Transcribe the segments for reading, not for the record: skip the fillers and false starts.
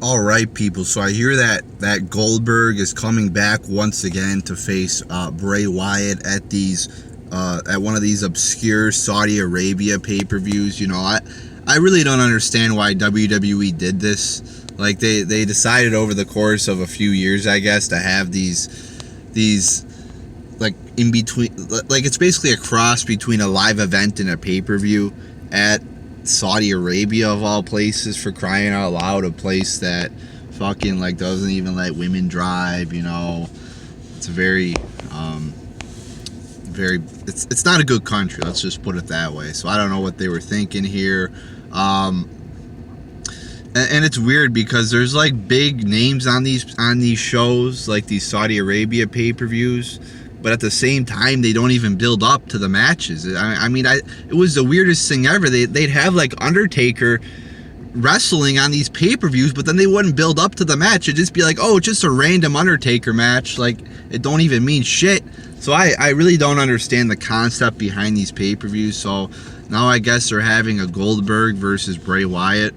All right, people. So I hear that Goldberg is coming back once again to face Bray Wyatt at one of these obscure Saudi Arabia pay-per-views. I really don't understand why WWE did this. Like they decided over the course of a few years, I guess, to have these like in between, like it's basically a cross between a live event and a pay-per-view at Saudi Arabia, of all places, for crying out loud, a place that fucking like doesn't even let women drive. It's a very it's not a good country, let's just put it that way. So I don't know what they were thinking here. And it's weird because there's like big names on these shows, like these Saudi Arabia pay-per-views, but at the same time they don't even build up to the matches. It was the weirdest thing ever. They'd have like Undertaker wrestling on these pay-per-views, but then they wouldn't build up to the match. It'd just be like, oh, it's just a random Undertaker match. Like, it don't even mean shit. So I really don't understand the concept behind these pay-per-views. So now I guess they're having a Goldberg versus Bray Wyatt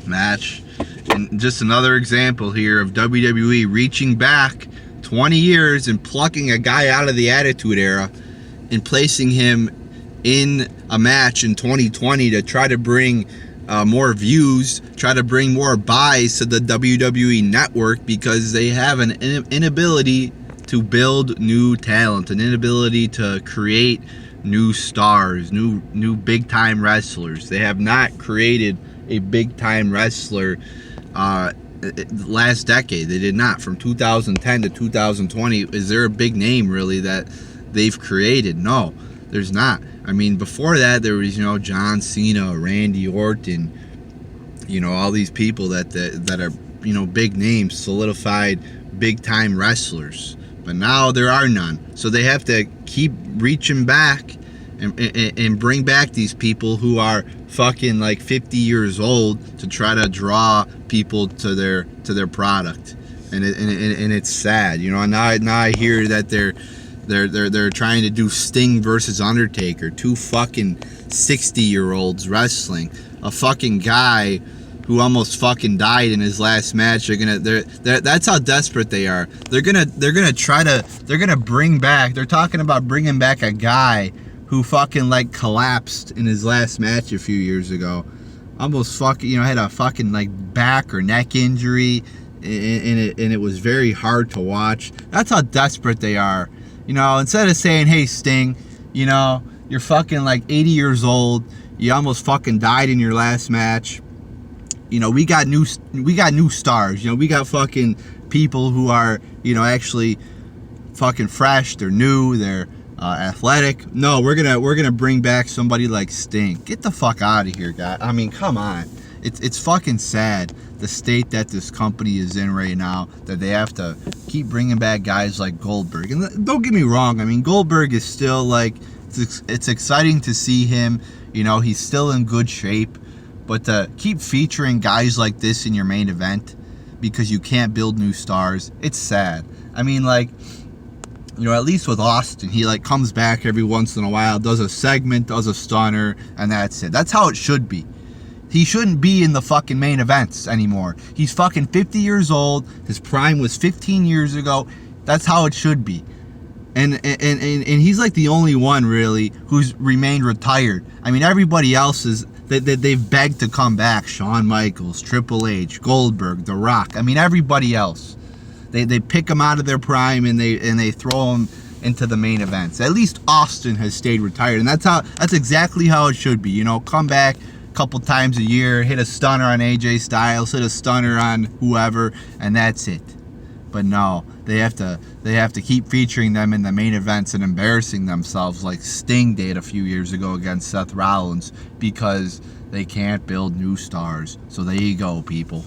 match. And just another example here of WWE reaching back 20 years and plucking a guy out of the Attitude Era and placing him in a match in 2020 to try to bring more views, try to bring more buys to the WWE network, because they have an inability to build new talent, an inability to create new stars, new big time wrestlers. They have not created a big time wrestler last decade. They did not. From 2010 to 2020, is there a big name really that they've created? No, there's not. I mean, before that there was John Cena, Randy Orton, all these people that are big names, solidified big time wrestlers. But now there are none. So they have to keep reaching back and bring back these people who are fucking like 50 years old to try to draw people to their product. And it's sad. Now I hear that they're trying to do Sting versus Undertaker, two fucking 60-year-olds wrestling. A fucking guy who almost fucking died in his last match. That's how desperate they are. They're gonna bring back. They're talking about bringing back a guy who fucking like collapsed in his last match a few years ago. Almost fucking had a fucking like back or neck injury, and it was very hard to watch. That's how desperate they are. Instead of saying, hey Sting, you're fucking like 80 years old, you almost fucking died in your last match. We got new stars. We got fucking people who are actually fucking fresh. They're new. They're athletic. No, we're gonna bring back somebody like Sting. Get the fuck out of here, guy. I mean, come on. It's fucking sad, the state that this company is in right now, that they have to keep bringing back guys like Goldberg. And don't get me wrong, I mean, Goldberg is still like, it's exciting to see him. He's still in good shape. But to keep featuring guys like this in your main event because you can't build new stars, it's sad. I mean, like, at least with Austin, he like comes back every once in a while, does a segment, does a stunner, and that's it. That's how it should be. He shouldn't be in the fucking main events anymore. He's fucking 50 years old. His prime was 15 years ago. That's how it should be. And he's like the only one really who's remained retired. I mean, everybody else they've begged to come back. Shawn Michaels, Triple H, Goldberg, The Rock. I mean, everybody else. They pick them out of their prime and they throw them into the main events. At least Austin has stayed retired, and that's exactly how it should be. Come back a couple times a year, hit a stunner on AJ Styles, hit a stunner on whoever, and that's it. But no, they have to keep featuring them in the main events and embarrassing themselves like Sting did a few years ago against Seth Rollins, because they can't build new stars. So there you go, people.